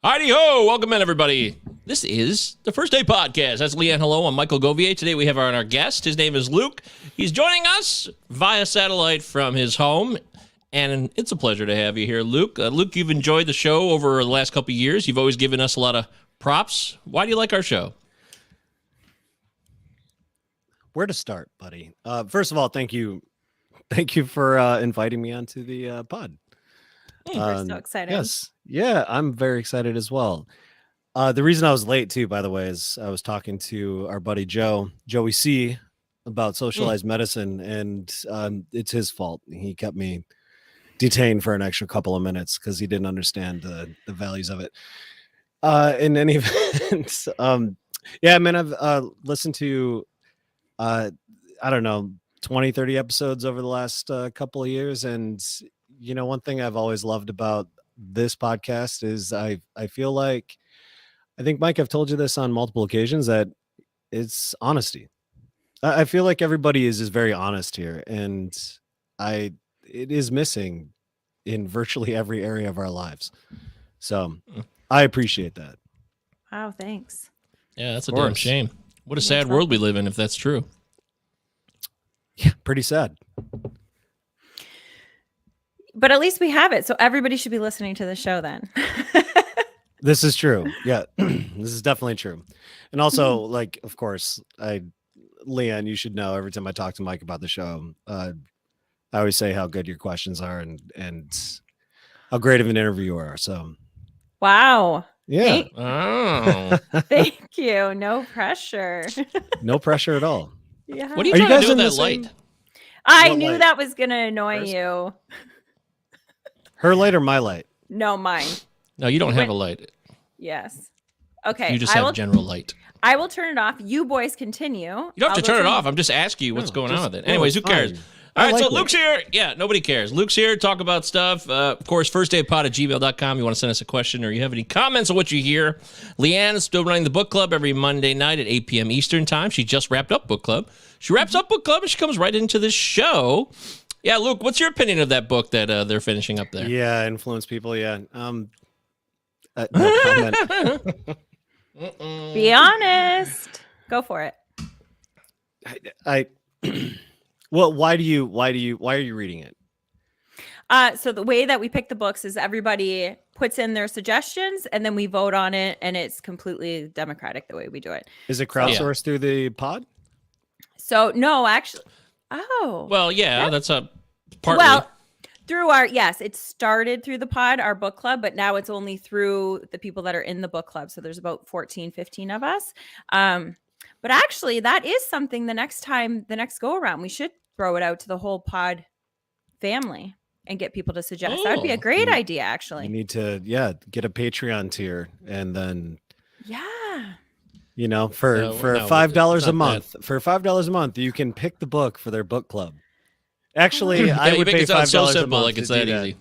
Heidi ho! Welcome in, everybody. This is the First Day Podcast. That's Leigh Ann. Hello, I'm Michael Govier. Today we have our guest. His name is Luke. He's joining us via satellite from his home, and it's a pleasure to have you here, Luke. Luke, you've enjoyed the show over the last couple of years. You've always given us a lot of props. Why do you like our show? Where to start, buddy? First of all, thank you for inviting me onto the pod. We're so excited. Yes, yeah, I'm very excited as well. The reason I was late too, by the way, is I was talking to our buddy Joey C, about socialized medicine, and it's his fault. He kept me detained for an extra couple of minutes because he didn't understand the values of it. In any event, yeah, man, I've listened to I don't know, 20, 30 episodes over the last couple of years. And, you know, one thing I've always loved about this podcast is I feel like, I think, Mike, I've told you this on multiple occasions, that it's honesty. I feel like everybody is very honest here, and it is missing in virtually every area of our lives. So I appreciate that. Wow, thanks. Yeah, that's a damn shame. What a sad world we live in if that's true. Yeah, pretty sad. But at least we have it, so everybody should be listening to the show then. This is true. Yeah, this is definitely true. And also, like, of course, Leigh Ann, you should know, every time I talk to Mike about the show, I always say how good your questions are and how great of an interviewer you are. So, wow. Yeah. Thank you. No pressure. No pressure at all. Yeah. What are you trying to do with that light? I knew that was going to annoy you. Her light or my light? No, mine. No, you don't have a light. Yes. Okay. You just have general light. I will turn it off. You boys continue. You don't have to turn it off. I'm just asking you what's going on with it. Anyways, who cares? All right, so Luke's here. Yeah, nobody cares. Luke's here to talk about stuff. Of course, firstdaypod@gmail.com. You want to send us a question or you have any comments on what you hear. Leigh Ann is still running the book club every Monday night at 8 p.m. Eastern time. She just wrapped up book club. She wraps up book club and she comes right into this show. Yeah, Luke, what's your opinion of that book that they're finishing up there? Yeah, influence people. Yeah. No comment. Be honest. Go for it. Well, why are you reading it? So the way that we pick the books is everybody puts in their suggestions and then we vote on it, and it's completely democratic the way we do it. Is it crowdsourced through the pod? So no, actually. Oh. Well, yeah, that's a partly. Well, through it started through the pod, our book club, but now it's only through the people that are in the book club. So there's about 14, 15 of us. But actually, that is something the next go around, we should throw it out to the whole pod family and get people to suggest. That would be a great idea, actually. You need to, get a Patreon tier, and then, you know, for $5 a month, $5 a month, you can pick the book for their book club. Actually, I would pay $5 so simple, a month. like it's that easy.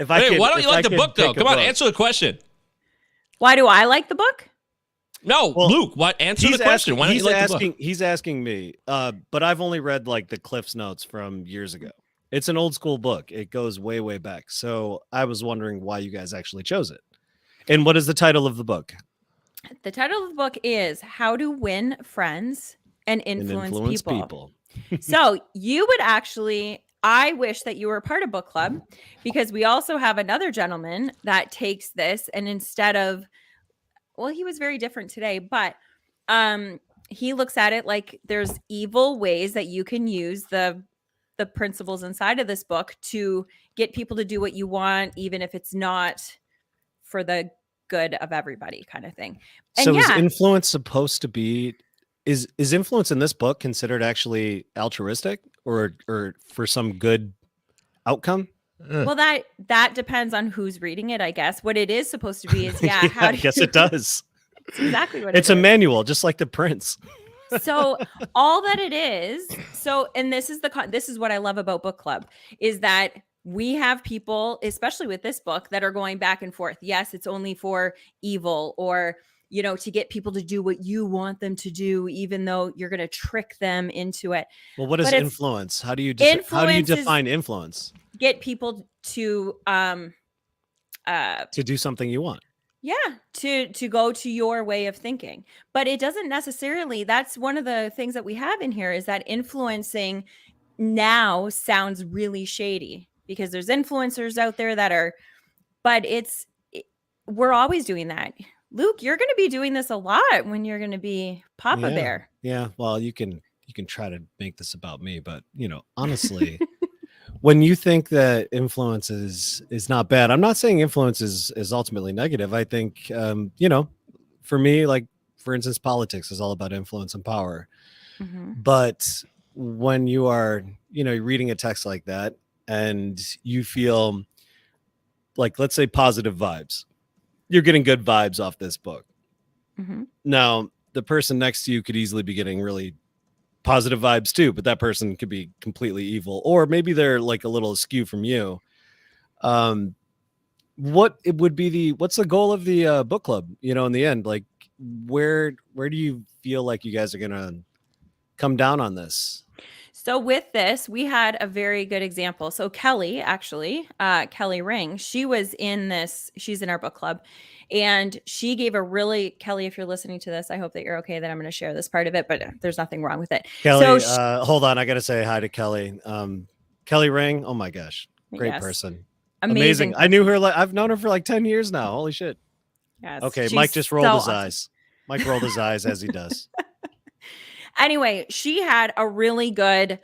Why don't you like the book though? Come on, answer the question. Why do I like the book? No, Luke, answer the question. Why don't you like the book? He's asking me, but I've only read like the Cliff's Notes from years ago. It's an old school book. It goes way, way back. So I was wondering why you guys actually chose it. And what is the title of the book? The title of the book is How to Win Friends and Influence People. So you would actually, I wish that you were a part of book club, because we also have another gentleman that takes this, and instead of, well, he was very different today, but he looks at it like there's evil ways that you can use the principles inside of this book to get people to do what you want, even if it's not for the good of everybody, kind of thing. And so is influence supposed to be, is influence in this book considered actually altruistic or for some good outcome? Well, that depends on who's reading it, I guess. What it is supposed to be is, I guess it does. It's exactly what it is. It's a manual, just like the Prince. So all that it is. So, and this is what I love about book club, is that we have people, especially with this book, that are going back and forth. Yes, it's only for evil, or, you know, to get people to do what you want them to do, even though you're going to trick them into it. Well, what is influence? How do you define influence? Get people to to do something you want. Yeah, to go to your way of thinking. But it doesn't necessarily, that's one of the things that we have in here, is that influencing now sounds really shady because there's influencers out there that are, but we're always doing that. Luke, you're going to be doing this a lot when you're going to be Papa Bear. Yeah, well, you can try to make this about me, but honestly, when you think that influence is not bad, I'm not saying influence is ultimately negative. I think for me, like for instance, politics is all about influence and power. Mm-hmm. But when you are reading a text like that and you feel like, let's say, positive vibes, you're getting good vibes off this book. Mm-hmm. Now the person next to you could easily be getting really positive vibes too, but that person could be completely evil, or maybe they're like a little askew from you. What's the goal of the book club, in the end? Like where do you feel like you guys are gonna come down on this? So with this, we had a very good example. So Kelly, actually, Kelly Ring, she was in this, she's in our book club, and she gave Kelly, if you're listening to this, I hope that you're okay that I'm going to share this part of it, but there's nothing wrong with it. Kelly, hold on, I got to say hi to Kelly. Kelly Ring, oh my gosh, great person. Amazing. I knew her, I've known her for like 10 years now. Holy shit. Yes, okay, Mike just rolled his eyes. Mike rolled his eyes as he does. Anyway, she had a really good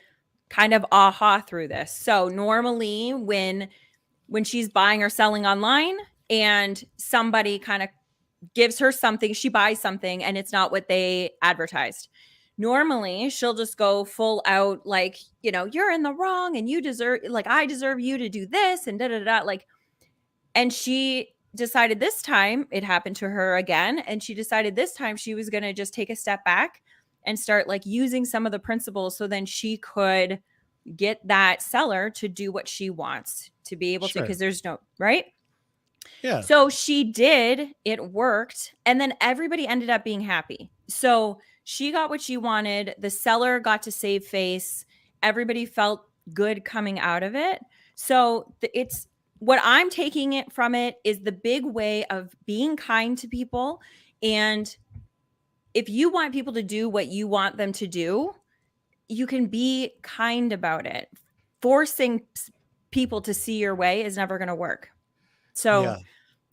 kind of aha through this. So normally when she's buying or selling online and somebody kind of gives her something, she buys something and it's not what they advertised. Normally she'll just go full out like, you're in the wrong and you deserve, like, I deserve you to do this and like, and she decided this time, it happened to her again, and she decided this time she was going to just take a step back and start like using some of the principles so then she could get that seller to do what she wants to be able to, because there's no, right? Yeah. So she did, it worked, and then everybody ended up being happy. So she got what she wanted. The seller got to save face. Everybody felt good coming out of it. So it's what I'm taking it from it is the big way of being kind to people. And if you want people to do what you want them to do, you can be kind about it. Forcing people to see your way is never going to work. So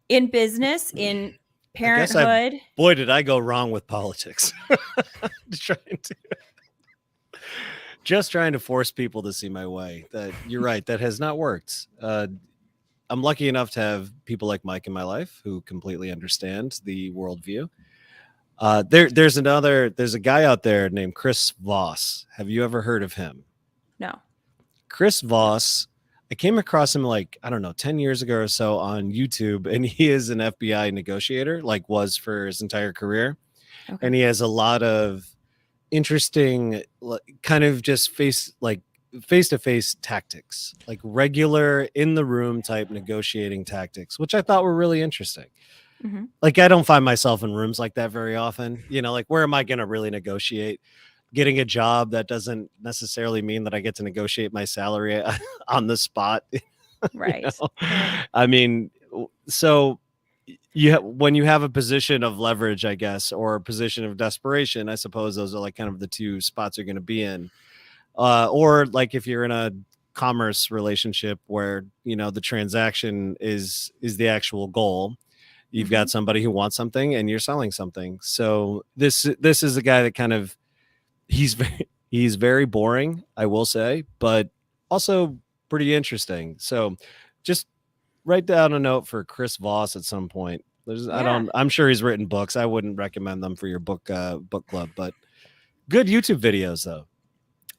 in business, in parenthood. Boy, did I go wrong with politics. Just trying to force people to see my way. That you're right. That has not worked. I'm lucky enough to have people like Mike in my life who completely understand the worldview. There's a guy out there named Chris Voss. Have you ever heard of him? No. Chris Voss, I came across him 10 years ago or so on YouTube, and he is an FBI negotiator, was for his entire career. Okay. And he has a lot of interesting kind of just face-to-face tactics, like regular in the room type negotiating tactics, which I thought were really interesting. Mm-hmm. I don't find myself in rooms like that very often. Where am I going to really negotiate? Getting a job, that doesn't necessarily mean that I get to negotiate my salary on the spot. Right. I mean, so when you have a position of leverage, I guess, or a position of desperation, I suppose those are kind of the two spots you're going to be in. Or if you're in a commerce relationship where, the transaction is the actual goal. You've got somebody who wants something and you're selling something. So this is a guy that kind of, he's very boring, I will say, but also pretty interesting. So just write down a note for Chris Voss at some point. I'm sure he's written books. I wouldn't recommend them for your book club, but good YouTube videos though.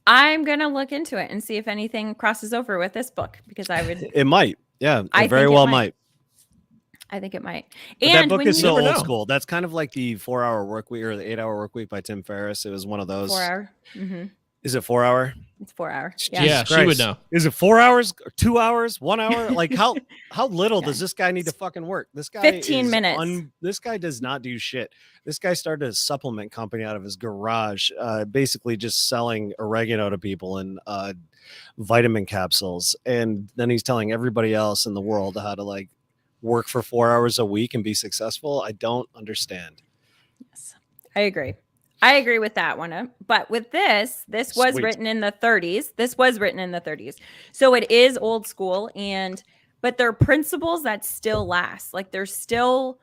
I'm going to look into it and see if anything crosses over with this book, because I would. It might. Yeah, it very well might. I think it might. But and that book is so old school. That's kind of like the 4-Hour Work Week or the 8-Hour Work Week by Tim Ferriss. It was one of those. 4 hour. Mm-hmm. Is it 4 hour? It's 4 hour. Yeah, she would know. Is it 4 hours, 2 hours, 1 hour? How little does this guy need to fucking work? This guy 15 minutes. This guy does not do shit. This guy started a supplement company out of his garage, basically just selling oregano to people and vitamin capsules. And then he's telling everybody else in the world how to work for 4 hours a week and be successful. I don't understand. Yes, I agree. I agree with that one. But with this was written in the 30s. This was written in the 30s. So it is old school, but there are principles that still last. Like there's still,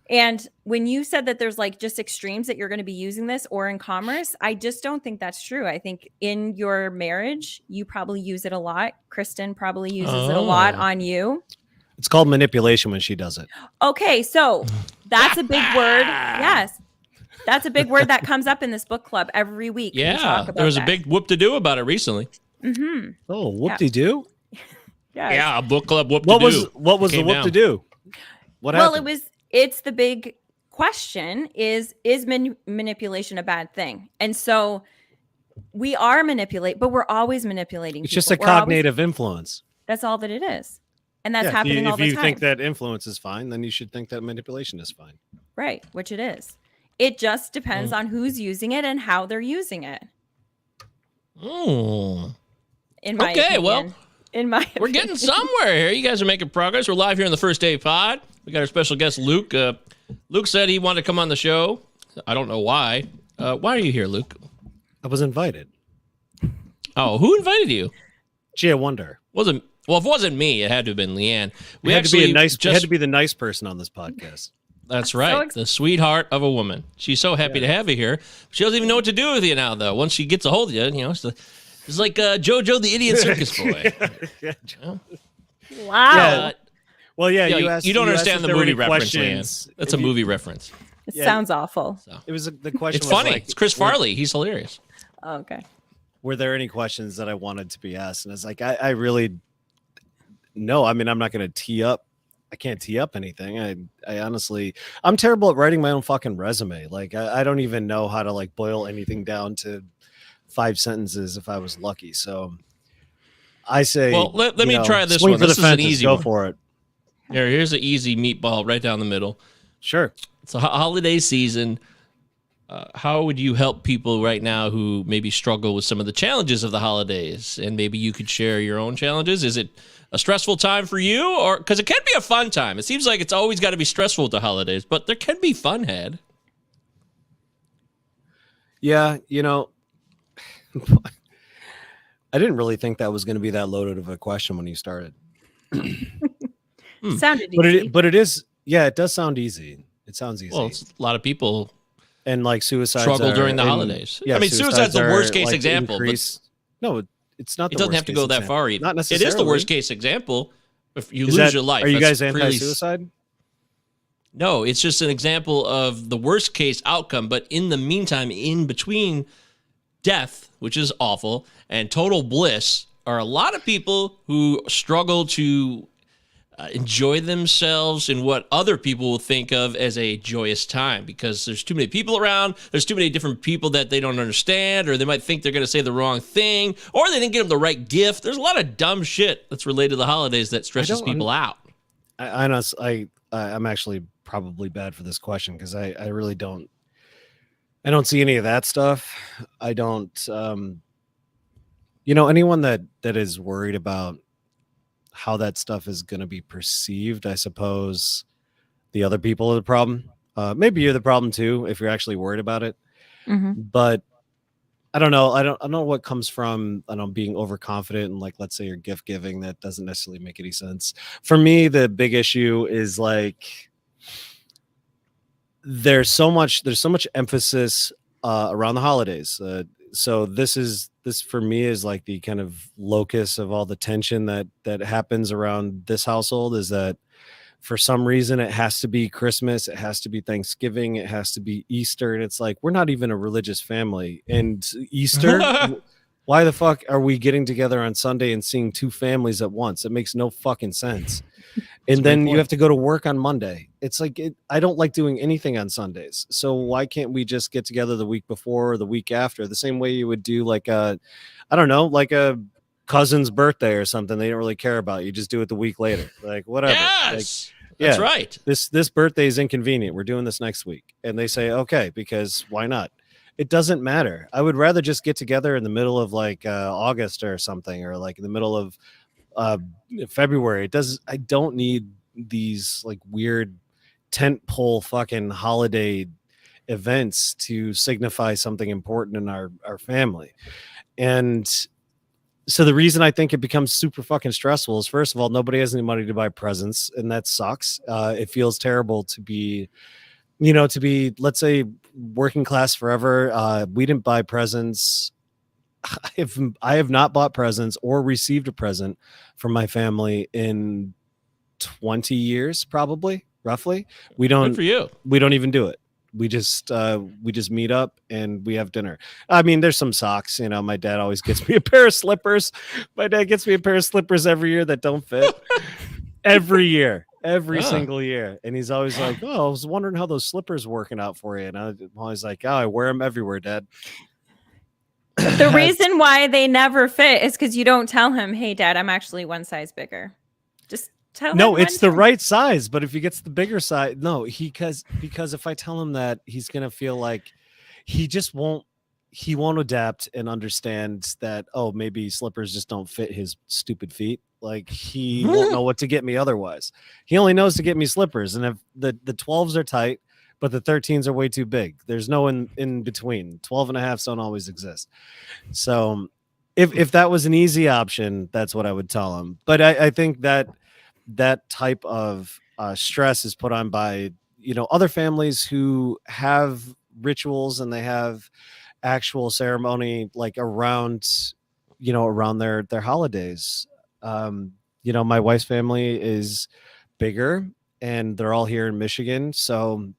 and when you said that there's like just extremes that you're going to be using this or in commerce, I just don't think that's true. I think in your marriage, you probably use it a lot. Kristen probably uses it a lot on you. It's called manipulation when she does it. Okay, so that's a big word. Yes. That's a big word that comes up in this book club every week. Yeah, there was a big whoop-de-doo about it recently. Mm-hmm. Oh, whoop-de-doo? Yes. Yeah, a book club whoop-de-doo. What was the whoop-de-doo? What happened? Well, it's the big question is manipulation a bad thing? And so we are but we're always manipulating It's people. just a cognitive influence. That's all that it is. And that's happening all the time. If you think that influence is fine, then you should think that manipulation is fine. Right, which it is. It just depends on who's using it and how they're using it. In my opinion. Well, we're getting somewhere here. You guys are making progress. We're live here on the First Day Pod. We got our special guest, Luke. Luke said he wanted to come on the show. I don't know why. Why are you here, Luke? I was invited. Oh, who invited you? Gee, I wonder. Well, if it wasn't me, it had to have been Leigh Ann. It had to be the nice person on this podcast. That's right. The sweetheart of a woman. She's so happy to have you here. She doesn't even know what to do with you now, though. Once she gets a hold of you, it's like JoJo the Idiot Circus Boy. Wow. Well, you don't understand the movie reference, Leigh Ann. That's a movie reference. It sounds awful. So. It was the question. It's funny. It's Chris Farley. He's hilarious. Oh, okay. Were there any questions that I wanted to be asked? And it's like, I really, no. I mean, I'm not going to tee up. I can't tee up anything. I honestly, I'm terrible at writing my own fucking resume. Like, I don't even know how to like boil anything down to 5 sentences if I was lucky. So I say, well, let me try this swing one. For this the is fences, an easy go one. for it. Here's an easy meatball right down the middle. Sure. It's a holiday season. How would you help people right now who maybe struggle with some of the challenges of the holidays? And maybe you could share your own challenges. Is it a stressful time for you? Or because it can be a fun time. It seems like it's always got to be stressful at the holidays, but there can be fun had. Yeah, I didn't really think that was going to be that loaded of a question when you started. Sounded easy. But it is, yeah, it does sound easy. It sounds easy. Well, it's a lot of people and like suicide struggle during the holidays. Yeah, I mean, suicide's the worst case like example. But no, it's not. It doesn't have to go that far either. Not necessarily. It is the worst case example. If you lose your life, are you guys anti-suicide? No, it's just an example of the worst case outcome. But in the meantime, in between death, which is awful, and total bliss, are a lot of people who struggle to enjoy themselves in what other people will think of as a joyous time, because there's too many people around, there's too many different people that they don't understand, or they might think they're going to say the wrong thing, or they didn't get them the right gift. There's a lot of dumb shit that's related to the holidays that stresses people out. I'm actually probably bad for this question because I really don't. I don't see any of that stuff. I don't. Anyone that is worried about how that stuff is going to be perceived, I suppose the other people are the problem. Maybe you're the problem too if you're actually worried about it. Mm-hmm. But I don't know. I don't know what comes from being overconfident and like, let's say you're gift giving. That doesn't necessarily make any sense. For me, the big issue is like there's so much emphasis around the holidays. So this for me is like the kind of locus of all the tension that happens around this household, is that for some reason it has to be Christmas, it has to be Thanksgiving, it has to be Easter. And it's like, we're not even a religious family. And Easter, why the fuck are we getting together on Sunday and seeing two families at once? It makes no fucking sense. And then you have to go to work on Monday. It's like, I don't like doing anything on Sundays. So why can't we just get together the week before or the week after, the same way you would do like a cousin's birthday or something they don't really care about? You just do it the week later, like whatever. Yes, that's right. This birthday is inconvenient. We're doing this next week. And they say, okay, because why not? It doesn't matter. I would rather just get together in the middle of like August or something, or like in the middle of February. I don't need these like weird tent pole fucking holiday events to signify something important in our family. And so the reason I think it becomes super fucking stressful is, first of all, nobody has any money to buy presents, and that sucks. It feels terrible to be, let's say, working class forever. We didn't buy presents. I have not bought presents or received a present from my family in 20 years, probably, roughly. Good for you. We don't even do it. We just meet up and we have dinner. I mean, there's some socks, my dad always gets me a pair of slippers. My dad gets me a pair of slippers every year that don't fit. Every single year. And he's always like, oh, I was wondering how those slippers working out for you. And I'm always like, oh, I wear them everywhere, Dad. The reason why they never fit is because you don't tell him, hey, Dad, I'm actually one size bigger. Just tell him. No, it's the right size. But if he gets the bigger size, no, because if I tell him that, he's going to feel like he won't adapt and understand that, oh, maybe slippers just don't fit his stupid feet. Like, he won't know what to get me otherwise. He only knows to get me slippers. And if the 12s are tight, but the 13s are way too big. There's no in between. 12 and a half don't always exist. So if that was an easy option, that's what I would tell him. But I think that type of stress is put on by, other families who have rituals and they have actual ceremony like around their holidays. My wife's family is bigger and they're all here in Michigan. So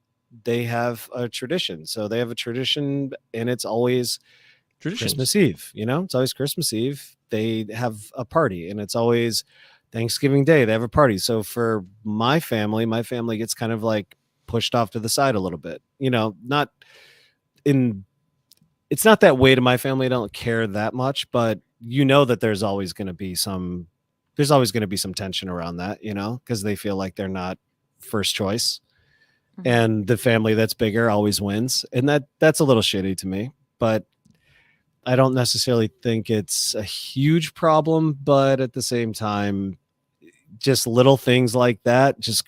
they have a tradition. And it's always Christmas Eve, it's always Christmas Eve. They have a party, and it's always Thanksgiving Day. They have a party. So for my family gets kind of like pushed off to the side a little bit, it's not that way to my family. I don't care that much, but that there's always going to be some tension around that, because they feel like they're not first choice. And the family that's bigger always wins. And that's a little shitty to me, but I don't necessarily think it's a huge problem. But at the same time, just little things like that just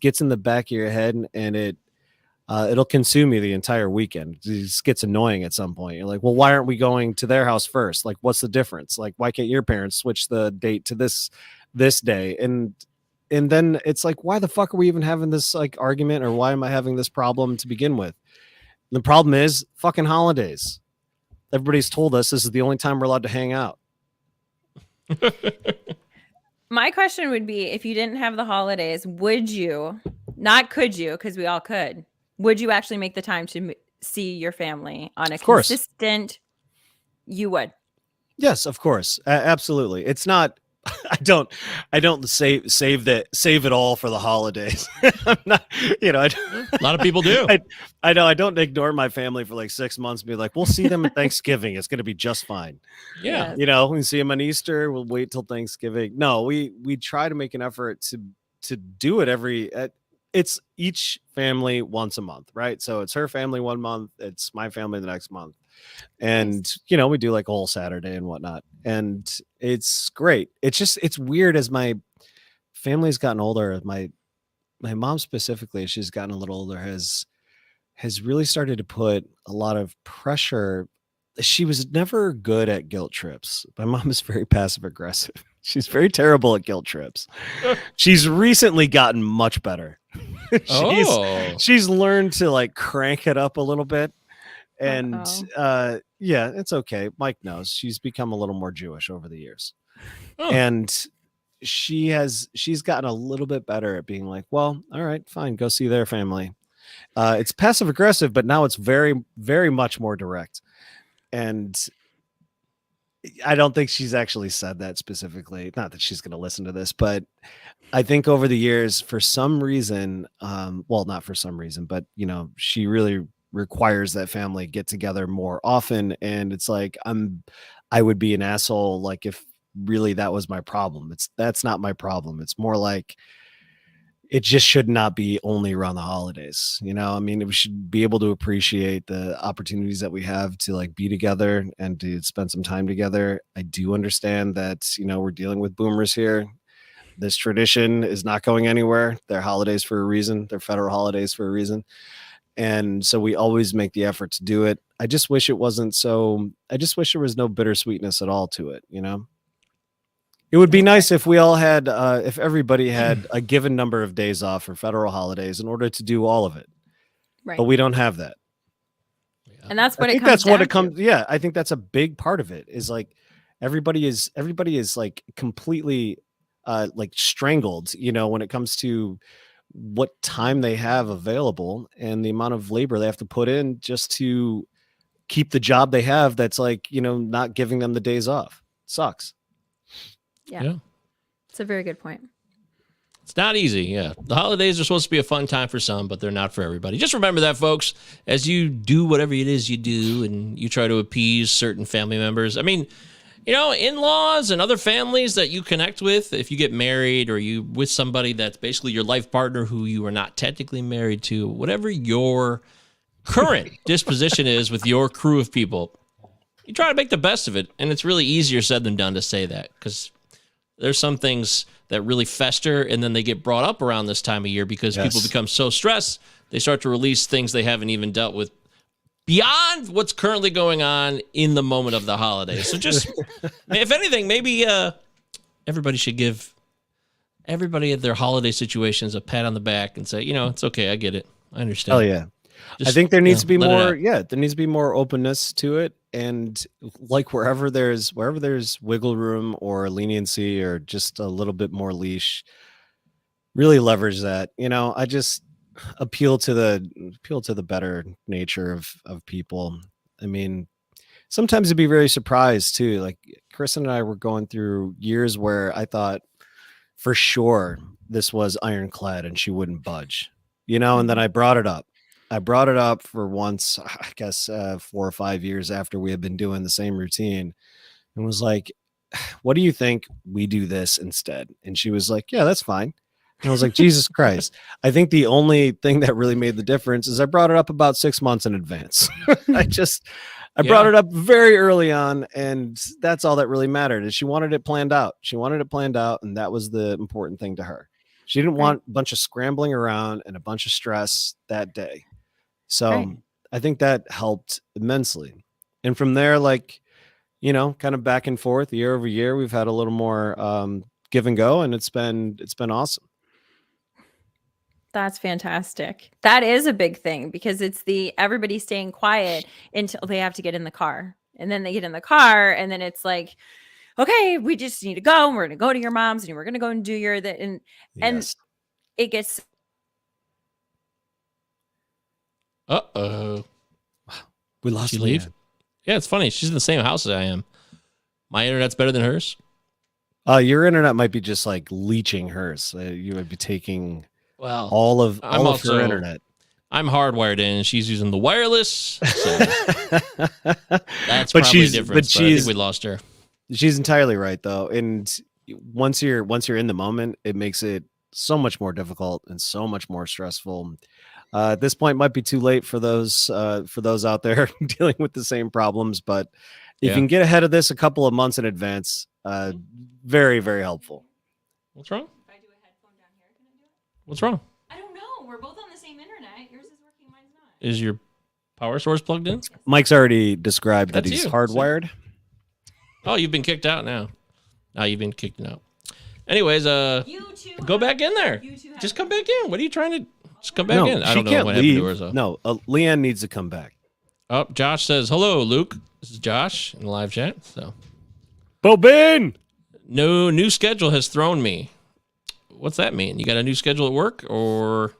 gets in the back of your head, and it'll consume you the entire weekend. It just gets annoying at some point. You're like, well, why aren't we going to their house first? Like, what's the difference? Like, why can't your parents switch the date to this day? And then it's like, why the fuck are we even having this like argument, or why am I having this problem to begin with? And the problem is fucking holidays. Everybody's told us this is the only time we're allowed to hang out. My question would be, if you didn't have the holidays, would you, not could you, because we all could, would you actually make the time to see your family on a consistent? You would. Yes, of course. Absolutely. It's not, I don't save it all for the holidays. I'm not, a lot of people do. I know I don't ignore my family for like 6 months and be like, we'll see them at Thanksgiving. It's going to be just fine. Yeah. We see them on Easter. We'll wait till Thanksgiving. No, we try to make an effort to do it it's each family once a month, right? So it's her family 1 month. It's my family the next month. And, we do like a whole Saturday and whatnot. And it's great. It's weird as my family's gotten older. My mom specifically, she's gotten a little older, has really started to put a lot of pressure. She was never good at guilt trips. My mom is very passive aggressive. She's very terrible at guilt trips. She's recently gotten much better. She's learned to like crank it up a little bit. And yeah, it's okay. Mike knows she's become a little more Jewish over the years. And she's gotten a little bit better at being like, well, all right, fine, go see their family. It's passive aggressive, but now it's very, very much more direct. And I don't think she's actually said that specifically. Not that she's going to listen to this, but I think over the years, for some reason, well, not for some reason, but she really requires that family get together more often. And it's like, I would be an asshole. Like if really that was my problem, that's not my problem. It's more like, it just should not be only around the holidays. I mean, we should be able to appreciate the opportunities that we have to like be together and to spend some time together. I do understand that, we're dealing with boomers here. This tradition is not going anywhere. They're holidays for a reason. They're federal holidays for a reason. And so we always make the effort to do it. I just wish it wasn't so. I just wish there was no bittersweetness at all to it. It would be nice if we all had, if everybody had a given number of days off for federal holidays in order to do all of it. Right. But we don't have that. And that's what I think that's what it comes. Yeah, I think that's a big part of it. Is like everybody is like completely like strangled. When it comes to what time they have available and the amount of labor they have to put in just to keep the job they have. That's like not giving them the days off. Sucks. Yeah. It's a very good point. It's not easy. Yeah. The holidays are supposed to be a fun time for some, but they're not for everybody. Just remember that, folks, as you do whatever it is you do and you try to appease certain family members. I mean, in-laws and other families that you connect with, if you get married or you with somebody that's basically your life partner who you are not technically married to, whatever your current disposition is with your crew of people, you try to make the best of it. And it's really easier said than done to say that, because there's some things that really fester and then they get brought up around this time of year because people become so stressed, they start to release things they haven't even dealt with beyond what's currently going on in the moment of the holiday. So just, if anything, maybe everybody should give everybody at their holiday situations a pat on the back and say, it's okay. I get it. I understand. Oh yeah. I think there needs to be more. Yeah. There needs to be more openness to it. And like wherever there's wiggle room or leniency or just a little bit more leash, really leverage that. I just appeal to the better nature of people. I mean, sometimes you'd be very surprised too. Like Kristen and I were going through years where I thought for sure this was ironclad and she wouldn't budge, and then I brought it up. For once, I guess 4 or 5 years after we had been doing the same routine, and was like, what do you think we do this instead? And she was like, yeah, that's fine. And I was like, Jesus Christ. I think the only thing that really made the difference is I brought it up about 6 months in advance. I brought it up very early on, and that's all that really mattered is she wanted it planned out. And that was the important thing to her. She didn't want a bunch of scrambling around and a bunch of stress that day. So I think that helped immensely. And from there, kind of back and forth year over year, we've had a little more give and go, and it's been awesome. That's fantastic. That is a big thing because it's everybody staying quiet until they have to get in the car. And then they get in the car and then it's like, okay, we just need to go. We're going to go to your mom's and we're going to go and do and it gets. Uh-oh. We lost she leave? Yeah, it's funny. She's in the same house as I am. My internet's better than hers. Your internet might be just like leeching hers. You would be taking all of her internet. I'm hardwired in, and she's using the wireless. So that's probably different. But I think we lost her. She's entirely right, though. And once you're in the moment, it makes it so much more difficult and so much more stressful. At this point, might be too late for those out there dealing with the same problems. But if you can get ahead of this a couple of months in advance, very, very helpful. What's wrong? If I do a headphone down here, can I do it? What's wrong? I don't know. We're both on the same internet. Yours is working, mine's not. Is your power source plugged in? Mike's already described that he's hardwired. Oh, you've been kicked out now. Now you've been kicked out. Anyways, go back in there. Just come back in. What are you trying to? Just come back in. I don't know what happened to her. So. No, Leigh Ann needs to come back. Oh, Josh says, hello, Luke. This is Josh in the live chat. So, Bobin! No new schedule has thrown me. What's that mean? You got a new schedule at work or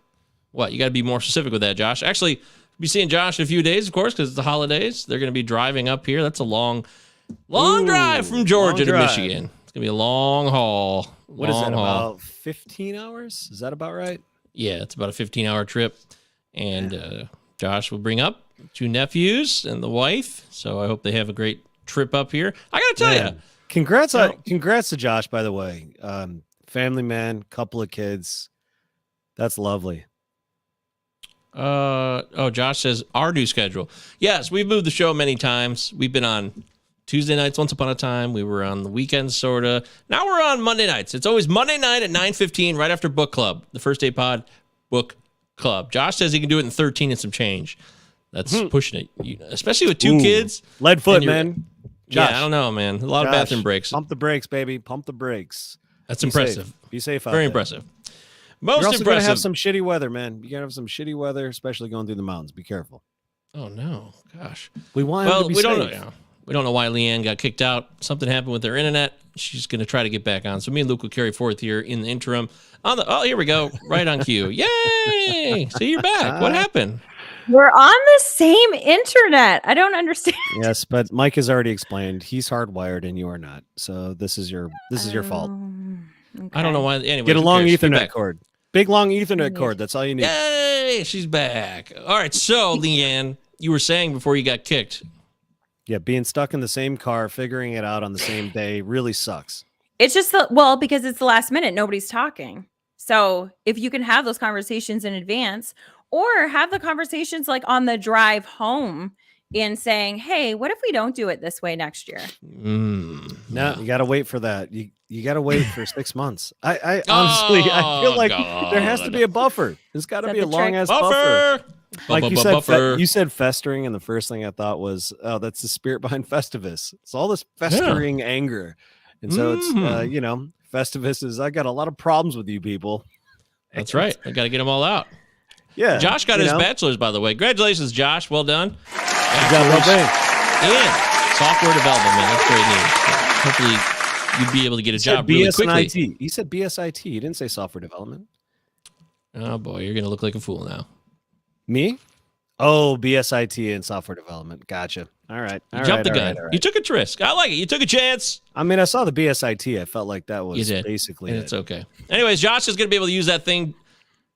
what? You got to be more specific with that, Josh. Actually, we'll be seeing Josh in a few days, of course, because it's the holidays. They're going to be driving up here. That's a long drive from Georgia to Michigan. It's going to be a long haul. What is that, about 15 hours? Is that about right? Yeah, it's about a 15-hour trip. And Josh will bring up 2 nephews and the wife. So I hope they have a great trip up here. I got to tell you. Congrats to Josh, by the way. Family man, couple of kids. That's lovely. Josh says our new schedule. Yes, we've moved the show many times. We've been on Tuesday nights, once upon a time. We were on the weekends, sort of. Now we're on Monday nights. It's always Monday night at 9:15, right after book club, the First Day Pod book club. Josh says he can do it in 13 and some change. That's pushing it, especially with two kids. Lead foot, man. Josh, yeah, I don't know, man. A lot of bathroom breaks. Pump the brakes, baby. Pump the brakes. That's impressive. Safe. Be safe out Very there. impressive. You're also going to have some shitty weather, man. You're going to have some shitty weather, especially going through the mountains. Be careful. Oh, no. Gosh. We want him to be safe. We don't know why Leigh Ann got kicked out. Something happened with her internet. She's going to try to get back on. So me and Luke will carry forth here in the interim. Here we go. Right on cue. Yay. See, you're back. What happened? We're on the same internet. I don't understand. Yes, but Mike has already explained he's hardwired and you are not. So this is your fault. Okay. I don't know why. Anyway, get a long Ethernet cord. Big long Ethernet cord. That's all you need. Yay, she's back. All right. So, Leigh Ann, you were saying before you got kicked. Yeah, being stuck in the same car, figuring it out on the same day really sucks. It's just because it's the last minute, nobody's talking. So if you can have those conversations in advance, or have the conversations like on the drive home in saying, hey, what if we don't do it this way next year? No, you got to wait for that. You got to wait for 6 months. I honestly, I feel like there has to be a buffer. There's got to be a long ass buffer. Like you said festering, and the first thing I thought was, oh, that's the spirit behind Festivus. It's all this festering anger. And so it's, Festivus is, I got a lot of problems with you people. That's right. I got to get them all out. Yeah. Josh got his bachelor's, by the way. Congratulations, Josh. Well done. And software development, man. That's great news. Hopefully you'd be able to get a job really quickly. He said BSIT. He didn't say software development. Oh, boy. You're going to look like a fool now. Me? Oh, BSIT and software development. Gotcha. All right. You jumped the gun. You took a risk. I like it. You took a chance. I mean, I saw the BSIT. I felt like that was basically and it's okay. Anyways, Josh is going to be able to use that thing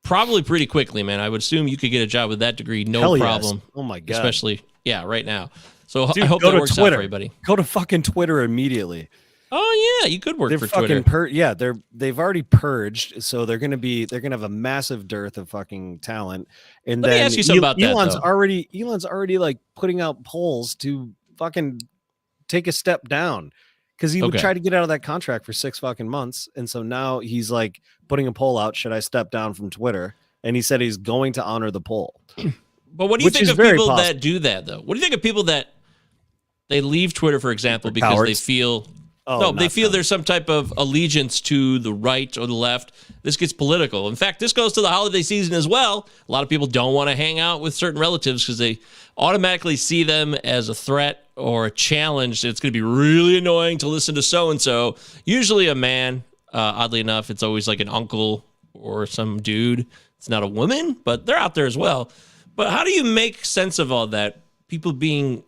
probably pretty quickly, man. I would assume you could get a job with that degree, no problem. Yes. Oh, my God. Especially, right now. So I hope that works out for everybody. Go to fucking Twitter immediately. Oh yeah, you could work for Twitter. They've already purged, so they're gonna have a massive dearth of fucking talent. And Let me ask you something about Elon's that. Elon's already like putting out polls to fucking take a step down because he would try to get out of that contract for 6 fucking months, and so now he's like putting a poll out. Should I step down from Twitter? And he said he's going to honor the poll. But what do you think of people that do that though? What do you think of people that they leave Twitter, for example, because cowards? They feel. They feel there's some type of allegiance to the right or the left. This gets political. In fact, this goes to the holiday season as well. A lot of people don't want to hang out with certain relatives because they automatically see them as a threat or a challenge. It's going to be really annoying to listen to so-and-so. Usually a man, oddly enough, it's always like an uncle or some dude. It's not a woman, but they're out there as well. But how do you make sense of all that? People being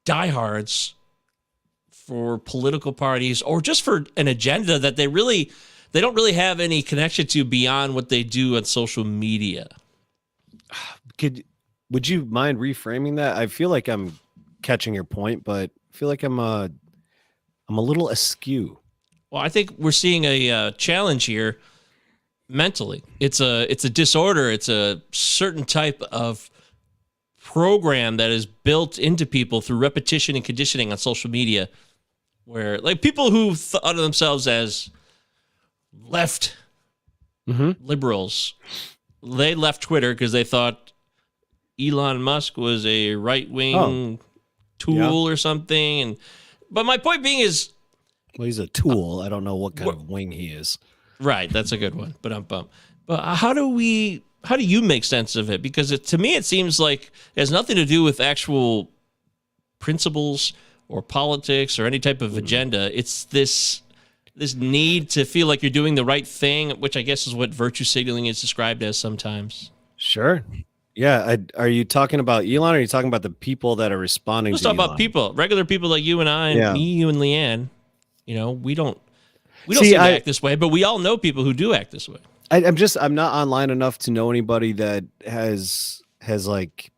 diehards for political parties or just for an agenda that they don't really have any connection to beyond what they do on social media. Would you mind reframing that? I feel like I'm catching your point, but I feel like I'm a little askew. Well, I think we're seeing a challenge here mentally. It's a disorder. It's a certain type of program that is built into people through repetition and conditioning on social media, where like people who thought of themselves as left liberals, they left Twitter because they thought Elon Musk was a right-wing tool or something. But my point being is, well, he's a tool. I don't know what kind of wing he is. Right, that's a good one. But how do you make sense of it? Because to me, it seems like it has nothing to do with actual principles or politics or any type of agenda. It's this need to feel like you're doing the right thing, which I guess is what virtue signaling is described as sometimes. Sure. Yeah. Are you talking about Elon, or are you talking about the people that are responding Let's to talk Elon? about people, regular people like you and I, and me, you, and Leigh Ann. We don't seem to act this way, but we all know people who do act this way. I'm not online enough to know anybody that has like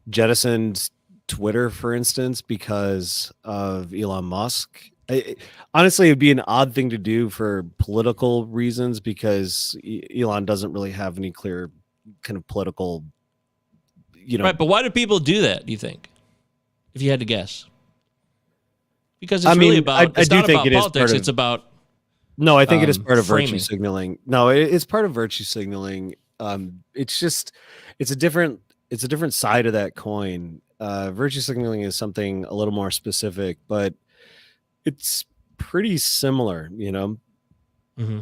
jettisoned Twitter, for instance, because of Elon Musk. Honestly, it'd be an odd thing to do for political reasons because Elon doesn't really have any clear kind of political, Right, but why do people do that, do you think? If you had to guess. Because it's really about, I it's do not think about it is politics, part of, it's about no, I think it is part of framing. virtue signaling. No, it's part of virtue signaling. It's just, it's a different side of that coin. Virtue signaling is something a little more specific, but it's pretty similar, you know. Mm-hmm.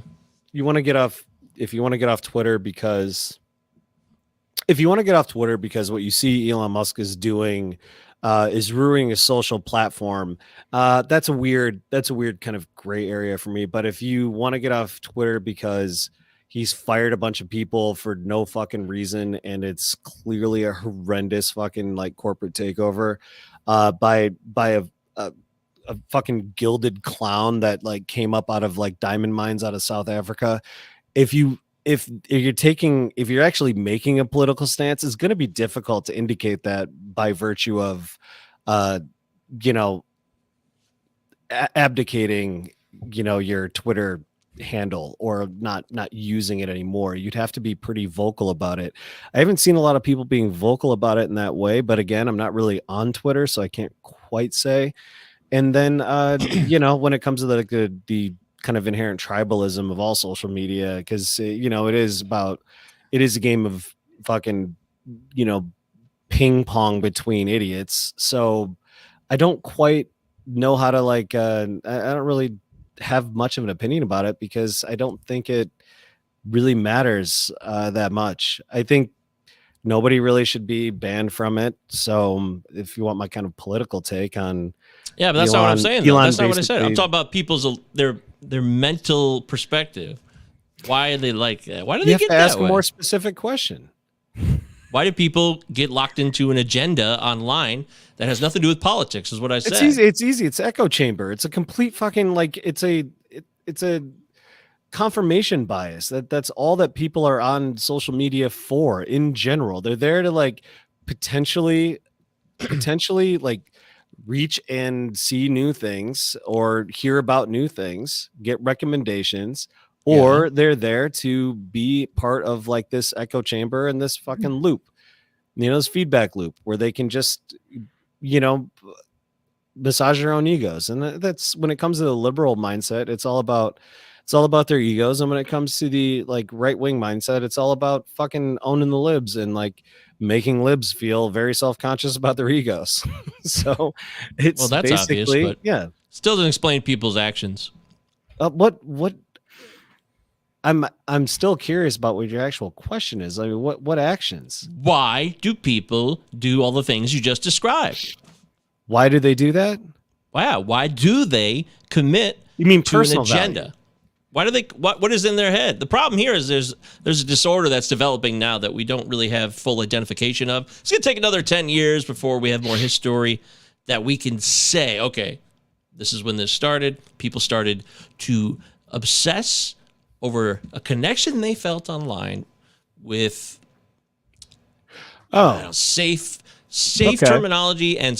You want to get off, if you want to get off Twitter because what you see Elon Musk is doing is ruining a social platform. That's a weird kind of gray area for me. But if you want to get off Twitter because he's fired a bunch of people for no fucking reason, and it's clearly a horrendous fucking like corporate takeover by a fucking gilded clown that like came up out of like diamond mines out of South Africa. If you're actually making a political stance, it's going to be difficult to indicate that by virtue of you know, abdicating, you know, your Twitter handle or not using it anymore. You'd have to be pretty vocal about it. I haven't seen a lot of people being vocal about it in that way, but again, I'm not really on Twitter, so I can't quite say. And then you know, when it comes to the kind of inherent tribalism of all social media, because you know, it is a game of fucking, you know, ping pong between idiots. So I don't quite know how to like I don't really have much of an opinion about it because I don't think it really matters that much. I think nobody really should be banned from it. So if you want my kind of political take on, yeah, but that's not what I'm saying. Though. That's not what I said. I'm talking about people's their mental perspective. Why are they like that? Why do they get that way? You have to ask a more specific question. Why do people get locked into an agenda online that has nothing to do with politics? Is what I said. It's easy. It's echo chamber. It's a complete fucking like. It's a confirmation bias. That's all that people are on social media for. In general, they're there to like potentially like reach and see new things or hear about new things, get recommendations, or they're there to be part of like this echo chamber and this fucking loop, you know, this feedback loop where they can just, you know, massage their own egos. And that's when it comes to the liberal mindset, it's all about their egos. And when it comes to the like right-wing mindset, it's all about fucking owning the libs and like making libs feel very self-conscious about their egos. So it's, well, that's basically obvious, but yeah, still doesn't explain people's actions. What I'm still curious about what your actual question is. I mean, what actions? Why do people do all the things you just described? Why do they do that? Wow, why do they commit you mean to an agenda? Value. Why do they? What is in their head? The problem here is there's a disorder that's developing now that we don't really have full identification of. It's going to take another 10 years before we have more history that we can say, okay, this is when this started. People started to obsess over a connection they felt online with safe okay. terminology and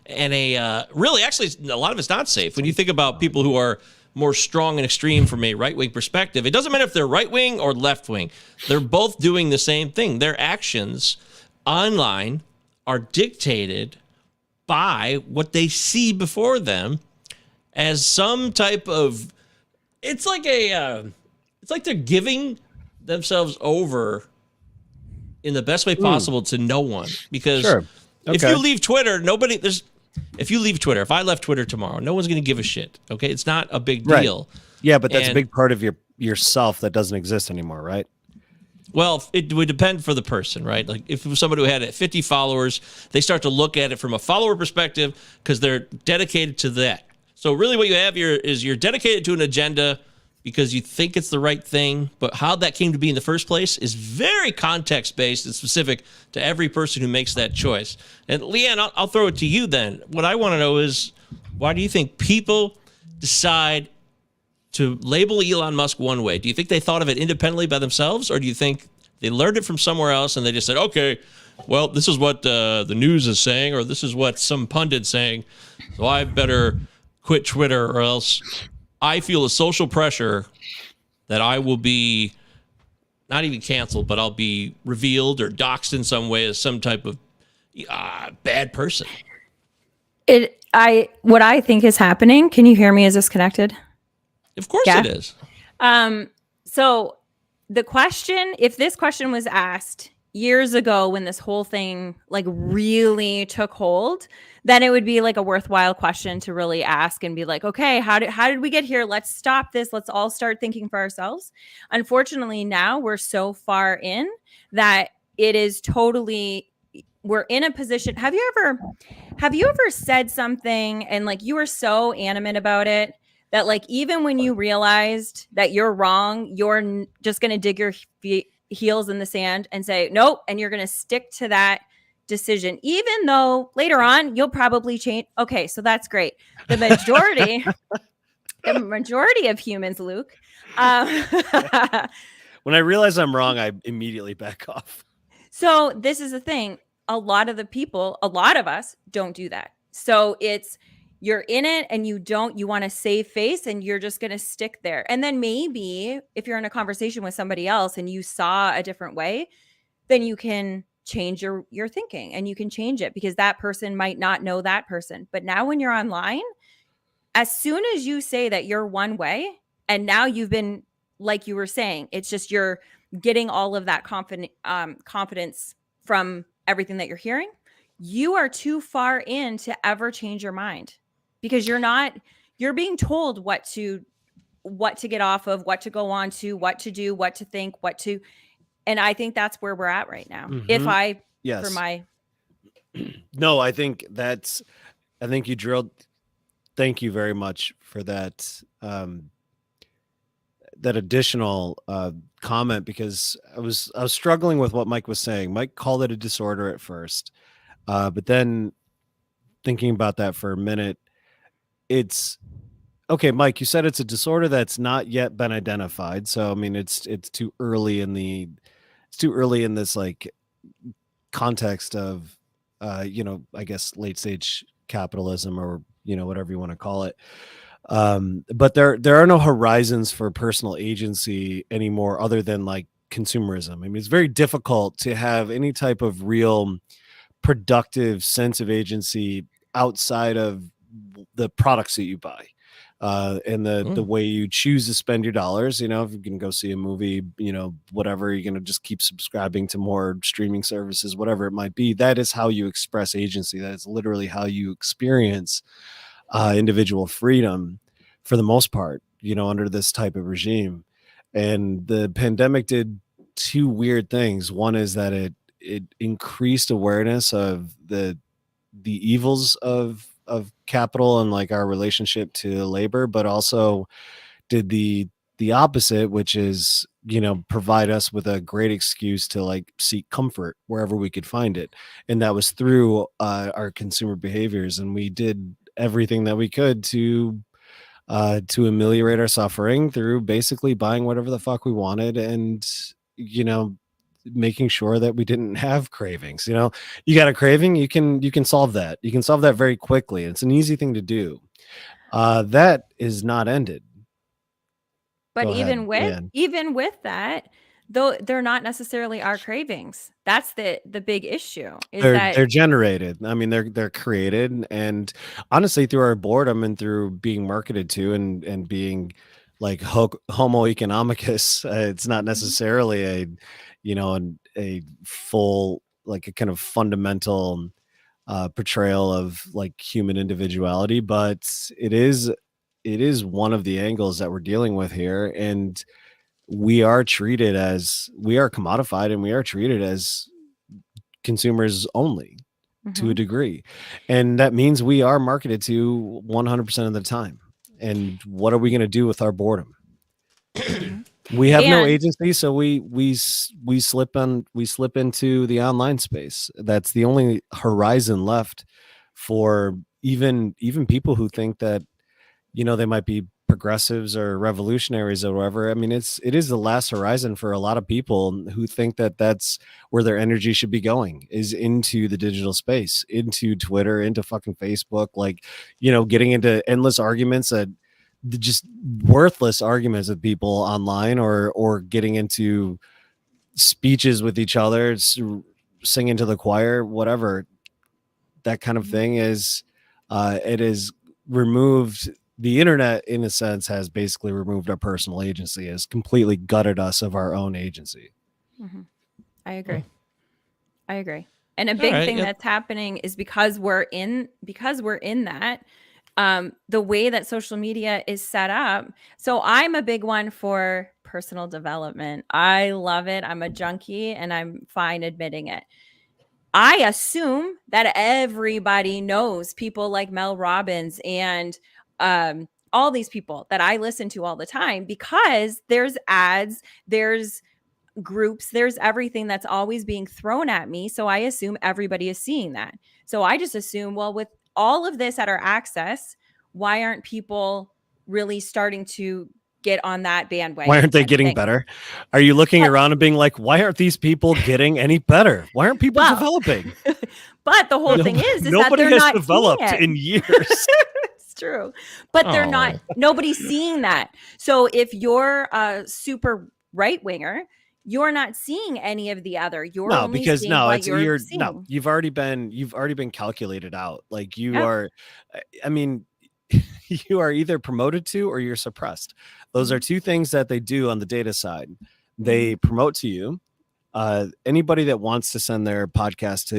a really actually a lot of it's not safe. When you think about people who are more strong and extreme from a right-wing perspective, it doesn't matter if they're right-wing or left-wing. They're both doing the same thing. Their actions online are dictated by what they see before them as some type of, it's like they're giving themselves over in the best way possible to no one. Because if you leave Twitter, if you leave Twitter, if I left Twitter tomorrow, no one's going to give a shit. Okay, it's not a big deal. Right. Yeah, but that's a big part of yourself that doesn't exist anymore, right? Well, it would depend for the person, right? Like if it was somebody who had 50 followers, they start to look at it from a follower perspective because they're dedicated to that. So really what you have here is you're dedicated to an agenda because you think it's the right thing, but how that came to be in the first place is very context-based and specific to every person who makes that choice. And Leigh Ann, I'll throw it to you then. What I want to know is, why do you think people decide to label Elon Musk one way? Do you think they thought of it independently by themselves, or do you think they learned it from somewhere else and they just said, okay, well, this is what the news is saying, or this is what some pundit's saying, so I better quit Twitter or else I feel a social pressure that I will be not even canceled, but I'll be revealed or doxxed in some way as some type of bad person. what I think is happening. Can you hear me? Is this connected? Of course it is. So the question, if this question was asked years ago when this whole thing like really took hold, then it would be like a worthwhile question to really ask and be like, okay, how did we get here? Let's stop this. Let's all start thinking for ourselves. Unfortunately, now we're so far in that it is totally, we're in a position. Have you ever said something and like you were so animate about it that like even when you realized that you're wrong, you're just going to dig your heels in the sand and say nope, and you're going to stick to that decision, even though later on you'll probably change. Okay, so that's great. The majority, the majority of humans, Luke. When I realize I'm wrong, I immediately back off. So this is the thing. A lot of us don't do that. So it's, you're in it and you want to save face and you're just going to stick there. And then maybe if you're in a conversation with somebody else and you saw a different way, then you can change your thinking and you can change it because that person might not know that person. But now when you're online, as soon as you say that you're one way and now you've been, like you were saying, it's just you're getting all of that confidence from everything that you're hearing, you are too far in to ever change your mind because you're being told what to get off of, what to go on to, what to do, what to think, and I think that's where we're at right now. Mm-hmm. No, I think you drilled. Thank you very much for that. That additional comment, because I was struggling with what Mike was saying. Mike called it a disorder at first, but then thinking about that for a minute, it's okay. Mike, you said it's a disorder that's not yet been identified. So I mean, it's too early in this like context of I guess late stage capitalism, or whatever you want to call it. But there are no horizons for personal agency anymore other than like consumerism. I mean, it's very difficult to have any type of real productive sense of agency outside of the products that you buy, and the way you choose to spend your dollars. If you can go see a movie, whatever, you're going to just keep subscribing to more streaming services, whatever it might be. That is how you express agency. That is literally how you experience individual freedom for the most part, under this type of regime. And the pandemic did two weird things. One is that it increased awareness of the evils of capital and like our relationship to labor, but also did the opposite, which is provide us with a great excuse to like seek comfort wherever we could find it, and that was through our consumer behaviors. And we did everything that we could to ameliorate our suffering through basically buying whatever the fuck we wanted, and making sure that we didn't have cravings. You got a craving, you can solve that. You can solve that very quickly. It's an easy thing to do. That is not ended. But even with that, though, they're not necessarily our cravings. That's the big issue. They're generated. I mean, they're created, and honestly, through our boredom and through being marketed to and being like Homo economicus, it's not necessarily a full, like a kind of fundamental portrayal of like human individuality, but it is one of the angles that we're dealing with here. And we are commodified, and we are treated as consumers only to a degree. And that means we are marketed to 100% of the time. And what are we going to do with our boredom? We have no agency, so we slip into the online space. That's the only horizon left for even people who think that they might be progressives or revolutionaries or whatever. I mean, it is the last horizon for a lot of people who think that that's where their energy should be going, is into the digital space, into Twitter, into fucking Facebook, like, getting into endless arguments, that just worthless arguments with people online, or getting into speeches with each other, singing to the choir, whatever. That kind of thing is It has removed the internet, in a sense, has basically removed our personal agency, has completely gutted us of our own agency. Mm-hmm. I agree. I agree. And a big thing that's happening is because we're in that, the way that social media is set up. So I'm a big one for personal development. I love it. I'm a junkie and I'm fine admitting it. I assume that everybody knows people like Mel Robbins and all these people that I listen to all the time, because there's ads, there's groups, there's everything that's always being thrown at me. So I assume everybody is seeing that. So I just assume, well, with all of this at our access, why aren't people really starting to get on that bandwagon? Why aren't they getting better? Are you looking around and being like, way aren't these people getting any better? Why aren't people developing? But the whole thing is nobody that they're has not developed in years. It's true. But they're not, nobody's seeing that. So if you're a super right winger, you're not seeing any of the other. You're only seeing what you're seeing. You've already been calculated out. Like you are, I mean, you are either promoted to or you're suppressed. Those are two things that they do on the data side. They promote to you. Anybody that wants to send their podcast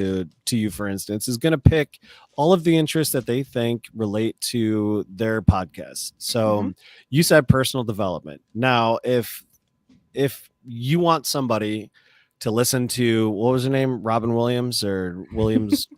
to you, for instance, is going to pick all of the interests that they think relate to their podcast. So you said personal development. Now, if you want somebody to listen to, what was her name? Robin Williams or Williams?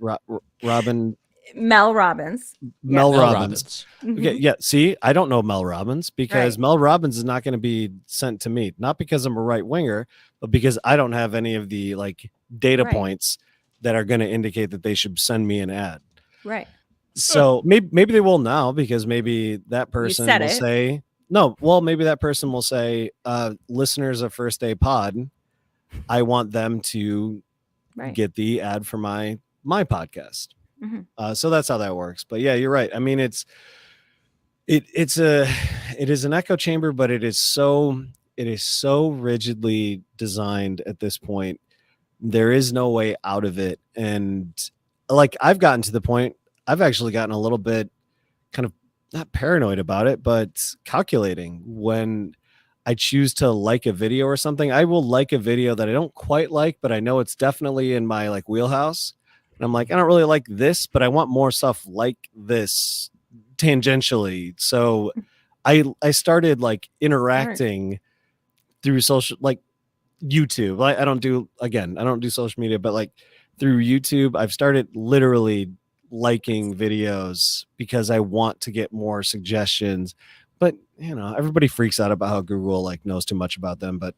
Robin? Mel Robbins. Mel Robbins. Okay, yeah. See, I don't know Mel Robbins because Mel Robbins is not going to be sent to me, not because I'm a right winger, but because I don't have any of the like data points that are going to indicate that they should send me an ad. Right. So maybe they will now, because maybe that person will say no. Well, maybe that person will say, listeners of First Day Pod, I want them to get the ad for my podcast. So that's how that works. But yeah, you're right. I mean, it is an echo chamber, but it is so rigidly designed at this point. There is no way out of it. And like, I've gotten to the point, I've actually gotten a little bit kind of not paranoid about it, but calculating when I choose to like a video or something. I will like a video that I don't quite like, but I know it's definitely in my like wheelhouse. And I'm like, I don't really like this, but I want more stuff like this tangentially. So I started like interacting through social, like YouTube. I don't do social media, but like through YouTube, I've started literally liking videos because I want to get more suggestions. But you know, everybody freaks out about how Google like knows too much about them. But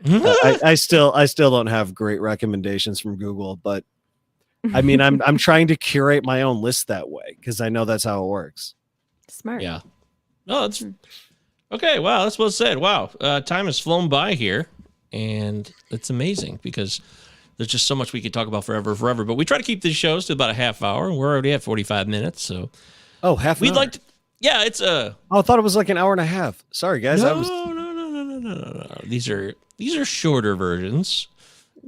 I still don't have great recommendations from Google. But I mean, I'm trying to curate my own list that way because I know that's how it works. Smart. Yeah. No, that's okay. Wow, that's well said. Wow, time has flown by here, and it's amazing because there's just so much we could talk about forever. But we try to keep these shows to about a half hour, and we're already at 45 minutes. So, half. We'd like to. Yeah, it's I thought it was like an hour and a half. Sorry, guys. No. These are shorter versions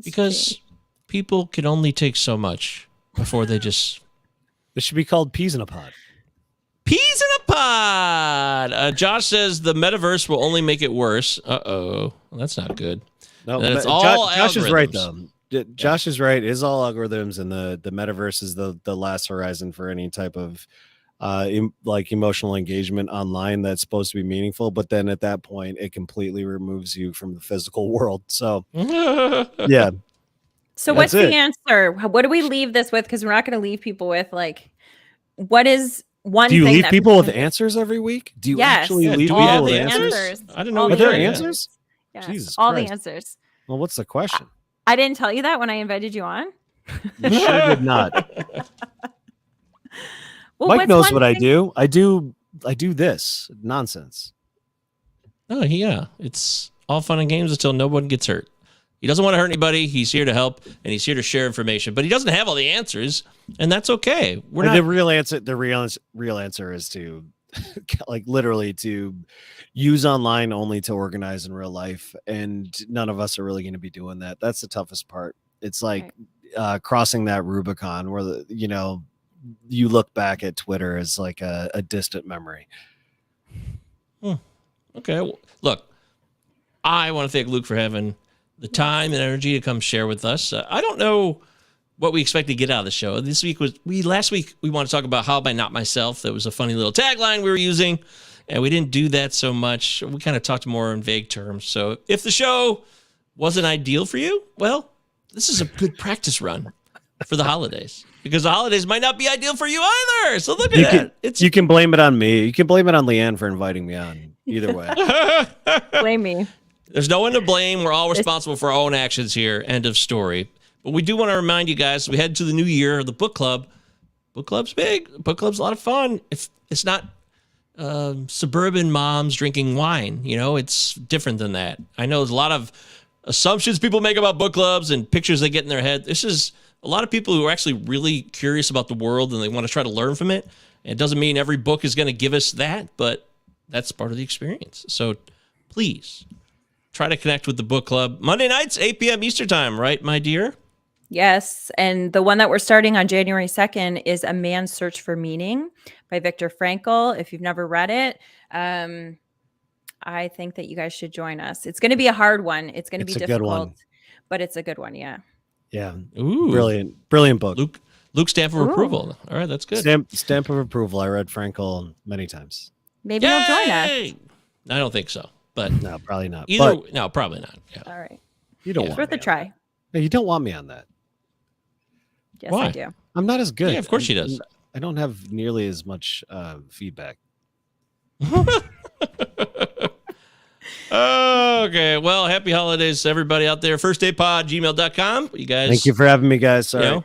because people can only take so much before they just. This should be called Peas in a Pod. Peas in a pod. Josh says the metaverse will only make it worse. Well, that's not good. No, it's all Josh is right though. Josh is right. It is all algorithms, and the metaverse is the last horizon for any type of like emotional engagement online that's supposed to be meaningful. But then at that point, it completely removes you from the physical world. So yeah. So what's the answer? What do we leave this with? Because we're not going to leave people with like, what is one thing? Do you leave people with answers every week? Do you actually leave people with answers? I don't know. Are there answers? Yeah. Jesus all Christ. the answers. Well, what's the question? I didn't tell you that when I invited you on. You sure did not. Well, Mike knows what I do. I do this nonsense. Oh yeah, it's all fun and games until no one gets hurt. He doesn't want to hurt anybody. He's here to help, and he's here to share information. But he doesn't have all the answers, and that's okay. The real answer is to, like, literally to use online only to organize in real life, and none of us are really going to be doing that. That's the toughest part. It's like crossing that Rubicon, where you look back at Twitter as like a distant memory. Okay. Well, look, I want to thank Luke for having the time and energy to come share with us. I don't know what we expect to get out of the show. Last week we want to talk about How Am I Not Myself. That was a funny little tagline we were using, and we didn't do that so much. We kind of talked more in vague terms. So if the show wasn't ideal for you, well, this is a good practice run for the holidays, because the holidays might not be ideal for you either. So look at that. You can blame it on me. You can blame it on Leigh Ann for inviting me on. Either way. Blame me. There's no one to blame. We're all responsible for our own actions here. End of story. But we do want to remind you guys, we head to the new year, the book club. Book club's big. Book club's a lot of fun. It's not suburban moms drinking wine. It's different than that. I know there's a lot of assumptions people make about book clubs and pictures they get in their head. This is a lot of people who are actually really curious about the world and they want to try to learn from it. And it doesn't mean every book is going to give us that, but that's part of the experience. So please try to connect with the book club. Monday nights, 8 p.m. Eastern time, right, my dear? Yes. And the one that we're starting on January 2nd is A Man's Search for Meaning by Viktor Frankl. If you've never read it, I think that you guys should join us. It's going to be a hard one. It's going to be difficult, but it's a good one. Yeah. Yeah. Ooh. Brilliant book. Luke stamp of approval. All right, that's good. Stamp of approval. I read Frankl many times. Maybe you'll join us. I don't think so, but no, probably not. No, probably not. Yeah. All right. You don't It's want worth me a try. on that. You don't want me on that. Yes, Why? I do. I'm not as good. Yeah, of course she does. I don't have nearly as much feedback. Okay, well, happy holidays to everybody out there. firstdaypod@gmail.com. You guys, thank you for having me, guys. Sorry.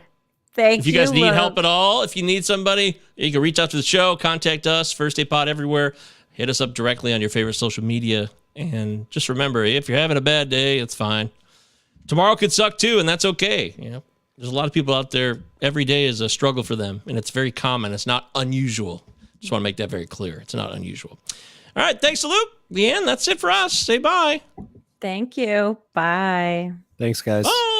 If you guys need help at all, if you need somebody, you can reach out to the show, contact us, First Day Pod everywhere. Hit us up directly on your favorite social media. And just remember, if you're having a bad day, it's fine. Tomorrow could suck too, and that's okay. There's a lot of people out there, every day is a struggle for them, and it's very common. It's not unusual. Just want to make that very clear. It's not unusual. All right, thanks to Luke. Leigh Ann, that's it for us. Say bye. Thank you. Bye. Thanks, guys. Bye.